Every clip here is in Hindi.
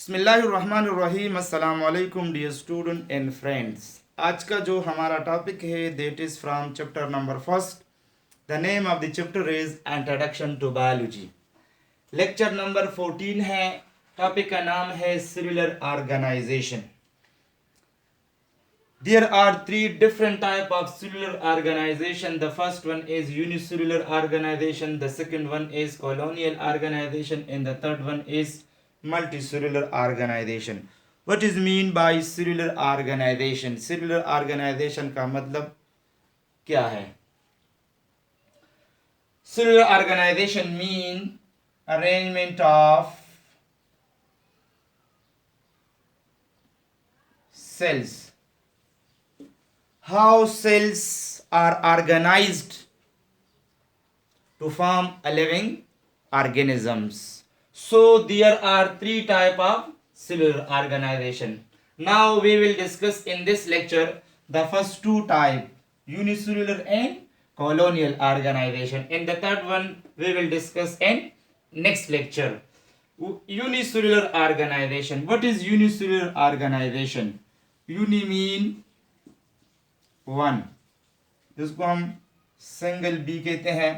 बिस्मिल्लाहिर्रहमानिर्रहीम। अस्सलाम वालेकुम डियर स्टूडेंट एंड फ्रेंड्स। आज का जो हमारा टॉपिक है that is from chapter number first. The name of the chapter is introduction to biology. Lecture number 14 है। टॉपिक का नाम है cellular organization. There are three different type of cellular organization. The first one is unicellular organization, the second one is colonial organization, and the third one is multicellular organization. What is mean by cellular organization? Cellular organization का मतलब क्या है? Cellular organization mean arrangement of cells. How cells are organized to form a living organisms. So there are three type of cellular organization. Now we will discuss in this lecture the first two type, unicellular and colonial organization. In the third one we will discuss in next lecture. Unicellular organization. What is unicellular organization? Uni mean one, जिसको हम सिंगल बी कहते हैं।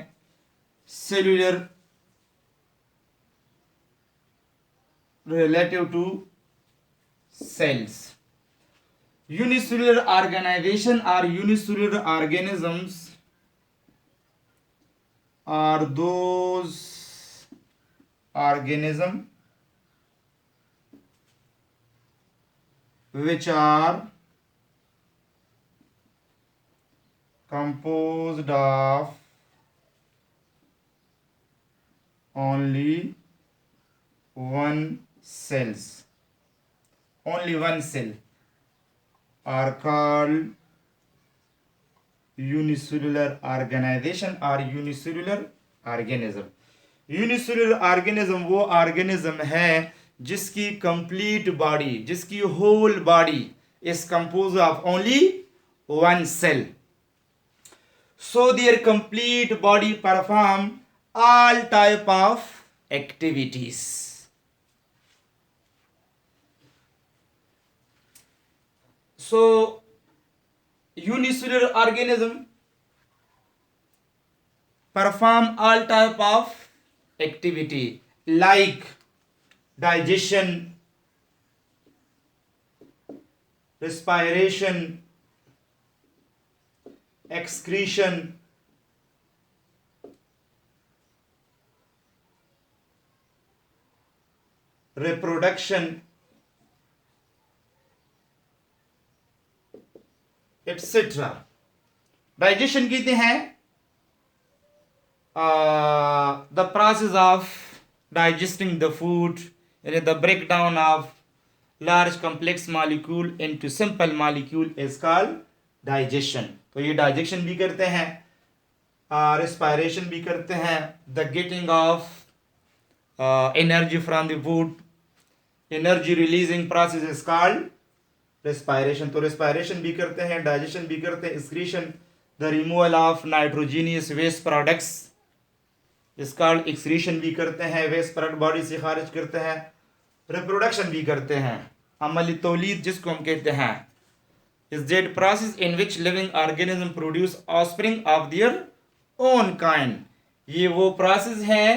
Cellular relative to cells. Unicellular organization or unicellular organisms are those organism which are composed of only one cells, only one cell, are called unicellular organization or unicellular organism. unicellular organism वो organism है जिसकी complete body, जिसकी whole body is composed of only one cell. So their complete body perform all type of activities. So unicellular organism perform all type of activity like digestion, respiration, excretion, reproduction, etc. Digestion कहते हैं the process of digesting the food, यानी the breakdown of large complex molecule into simple molecule is called digestion. तो ये डाइजेशन भी करते हैं, रेस्पायरेशन भी करते हैं, the getting of energy from the food, energy releasing process is called respiration. तो रेस्पायरेशन भी करते हैं, डाइजेशन भी करते हैं, excretion, the removal of nitrogenous waste products is called excretion भी करते हैं, वेस्ट प्रोडक्ट बॉडी से खारिज करते हैं, रिप्रोडक्शन भी करते हैं, अमली तौलीद जिसको हम कहते हैं, is that process in which living organism produce offspring of their own kind. ये वो प्रोसेस है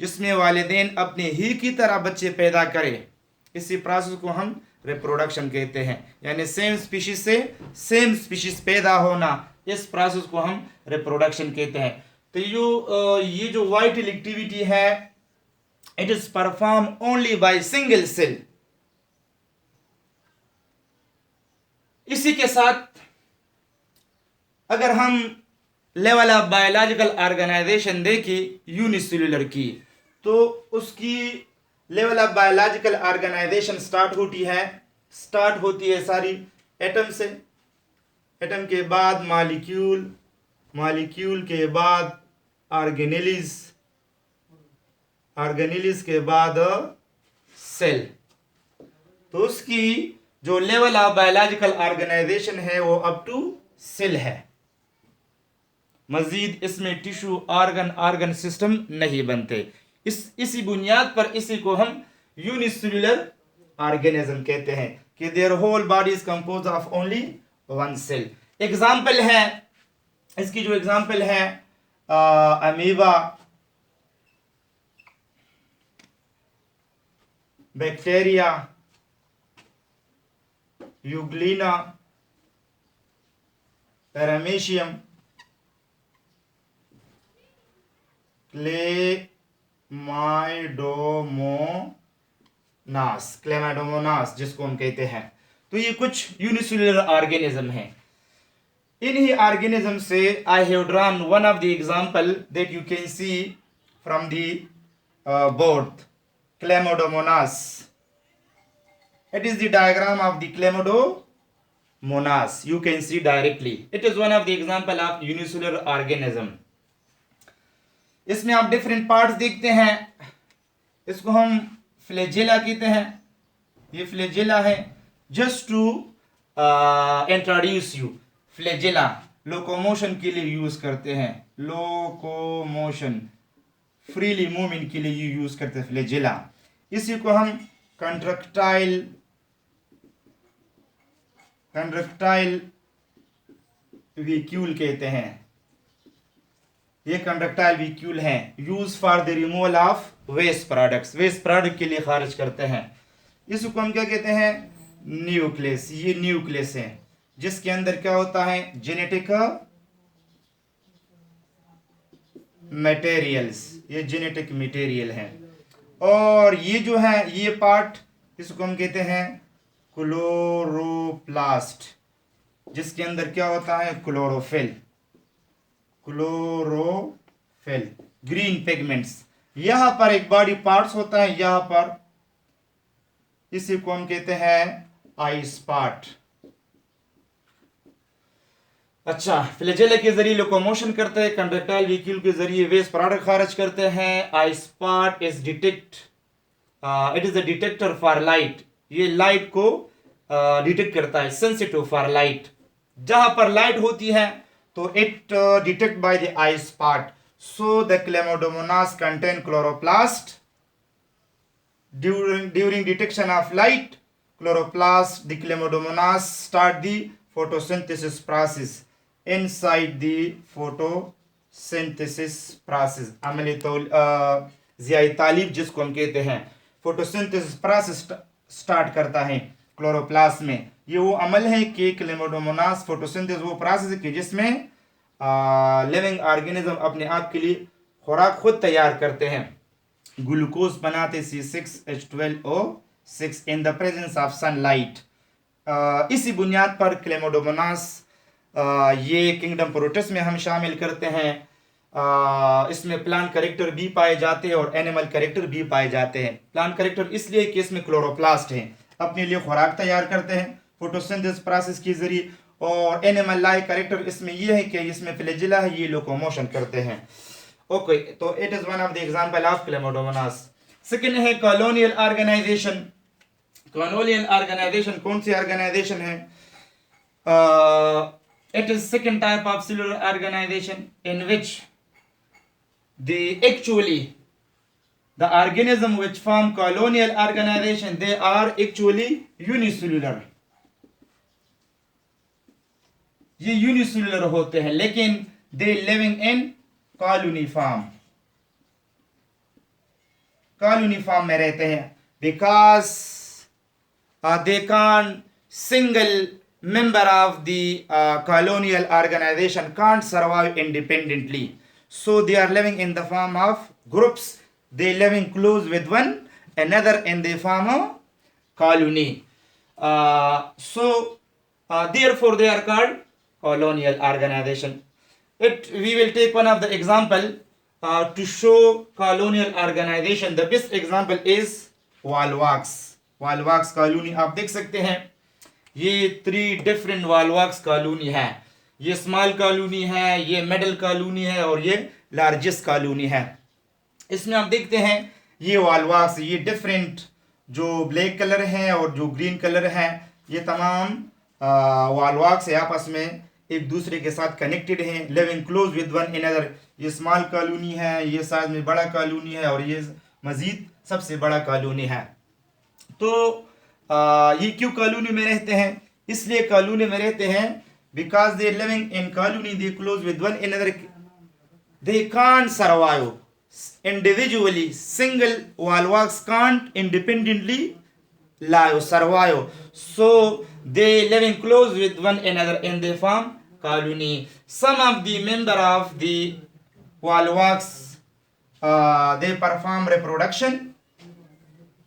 जिसमें वालिदैन अपने ही की तरह बच्चे पैदा करें। इसी प्रोसेस को हम रिप्रोडक्शन कहते हैं, यानी सेम स्पीशीज से सेम स्पीशीज पैदा होना, इस प्रोसेस को हम रिप्रोडक्शन कहते हैं। तो ये जो वाइटल एक्टिविटी है it is perform only by single cell. इसी के साथ अगर हम लेवल ऑफ बायोलॉजिकल ऑर्गेनाइजेशन देखें यूनिसेल्युलर की, तो उसकी level of biological organization start होती है सारी एटम से, एटम के बाद मॉलिक्यूल, मॉलिक्यूल के बाद ऑर्गेनेलिज, ऑर्गेनेलिज के बाद सेल। तो उसकी जो लेवल ऑफ बायोलॉजिकल ऑर्गेनाइजेशन है वो अप टू सेल है। मजीद इसमें टिश्यू, ऑर्गन सिस्टम नहीं बनते। इसी बुनियाद पर इसी को हम यूनिसेल्युलर ऑर्गेनिज्म कहते हैं कि their whole body is compose of only one cell. Example है इसकी, जो एग्जाम्पल है amoeba, bacteria, euglena, paramecium, chlamydomonas जिसको हम कहते हैं। तो ये कुछ यूनिसेलुलर ऑर्गेनिज्म हैं। इन्हीं ऑर्गेनिज्म से I have drawn one of the example that you can see from the board, Chlamydomonas. It is the diagram of the Chlamydomonas. You can see directly. It is one of the example of unicellular organism. इसमें आप डिफरेंट पार्ट्स देखते हैं। इसको हम फ्लैजेला कहते हैं। ये फ्लैजेला है। Just to introduce you, flagella locomotion के लिए यूज करते हैं। लोकोमोशन, फ्रीली मूवमेंट के लिए यूज करते हैं फ्लैजेला। इसी को हम कंट्रक्टाइल वीक्यूल कहते हैं। ये कंट्रक्टाइल वीक्यूल है, use for the removal of waste products, waste product के लिए खारिज करते हैं। इसको हम क्या कहते हैं? न्यूक्लियस। ये न्यूक्लियस है जिसके अंदर क्या होता है? जेनेटिक मटेरियल्स, ये जेनेटिक मटेरियल है। और ये जो है ये पार्ट, इसको हम कहते हैं क्लोरोप्लास्ट, जिसके अंदर क्या होता है? Chlorophyll, green pigments. यहां पर एक बॉडी पार्ट्स होता है, यहां पर, इसी को हम कहते हैं आई स्पॉट। अच्छा, फ्लैजेला के जरिए लोकोमोशन करते हैं, कंट्रक्टाइल वीक्यूल के जरिए वेस्ट प्रोडक्ट खारिज करते हैं। Eye spot is detect, it is the detector for light. ये लाइट को डिटेक्ट करता है, सेंसिटिव फॉर लाइट। जहां पर लाइट होती है तो it detect by the I spot. So the Chlamydomonas contain chloroplast. During detection of light, chloroplast, the Chlamydomonas start the photosynthesis process inside the photosynthesis process। अमली ज़ियाई तालीब जिसको हम कहते हैं, फोटोसिंथेसिस प्रोसेस स्टार्ट करता है क्लोरोप्लास्ट में। ये वो अमल है कि क्लेमाइडोमोनास फोटोसिंथेसिस वो प्रोसेस है कि जिसमें लिविंग ऑर्गेनिज्म अपने आप के लिए खुराक खुद तैयार करते हैं। ग्लूकोज बनाते C6H12O6 in the presence of sunlight. इसी बुनियाद पर क्लेमाइडोमोनास ये किंगडम प्रोटिस्ट में हम शामिल करते हैं। इसमें प्लांट कैरेक्टर भी पाए जाते हैं और एनिमल कैरेक्टर भी पाए जाते हैं। प्लांट कैरेक्टर इसलिए कि इसमें क्लोरोप्लास्ट है, अपने लिए खुराक तैयार करते हैं फोटोसिंथेसिस प्रोसेस के जरिए। और एनिमल लाइक कैरेक्टर इसमें ये है कि इसमें फ्लैजेला है, ये लोकोमोशन करते हैं। ओके, तो it is one of the example of Chlamydomonas. Second है कॉलोनियल ऑर्गेनाइजेशन। कॉलोनियल ऑर्गेनाइजेशन कौन सी ऑर्गेनाइजेशन है? It is second type of cellular organization in which the organism which form colonial organization, they are actually unicellular। ये यूनिसेलुलर होते हैं लेकिन they living in colony form, colony form में रहते हैं because they can't, single member of the colonial organization can't survive independently, so they are living in the form of groups, they living close with one another in the form of colony, therefore they are called colonial organization. We will take one of the example to show colonial organization. The best example is Volvox colony. आप देख सकते हैं ये 3 डिफरेंट वॉल्वॉक्स कॉलोनी है। ये स्मॉल कॉलोनी है, ये मिडिल कॉलोनी है और ये लार्जेस्ट कॉलोनी है। इसमें आप देखते हैं ये वॉल्वॉक्स, ये डिफरेंट जो ब्लैक कलर है और जो ग्रीन कलर है, ये तमाम वॉल्वॉक्स आपस में एक दूसरे के साथ कनेक्टेड हैं, living close with one another. ये स्मॉल कॉलोनी है, ये साइज में बड़ा कॉलोनी है और ये मजीद सबसे बड़ा कॉलोनी है। तो ये क्यों कॉलोनी में रहते हैं? इसलिए कॉलोनी में रहते हैं because they living in colony, they close with one another, they can't survive individually. Single walrus can't independently survive, so they living close with one another in the farm colony. Some of the member of the walrus they perform reproduction.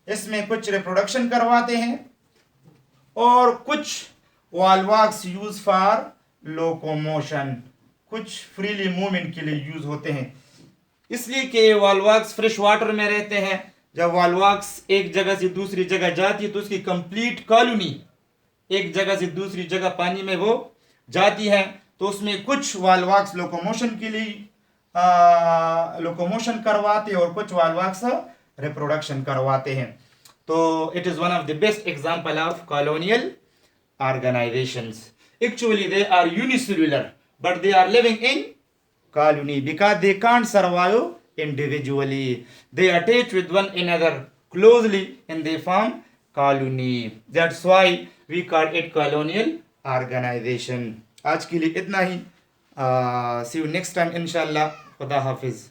इसमें कुछ रिप्रोडक्शन करवाते हैं और कुछ walrus यूज फॉर लोकोमोशन, कुछ फ्रीली मूवमेंट के लिए यूज होते हैं। इसलिए कि वालवाक्स फ्रेश वाटर में रहते हैं। जब वालवाक्स एक जगह से दूसरी जगह जाती है तो उसकी कंप्लीट कॉलोनी एक जगह से दूसरी जगह पानी में वो जाती है, तो उसमें कुछ वालवाक्स लोकोमोशन के लिए लोकोमोशन करवाते हैं और कुछ वालवाक्स रिप्रोडक्शन करवाते हैं। तो it is one of the best example of colonial organizations. Actually they are unicellular but they are living in colony because they can't survive individually. They attach with one another closely and they form colony. That's why we call it colonial organization. आज के लिए इतना ही। See you next time inshallah. खुदा हाफिज।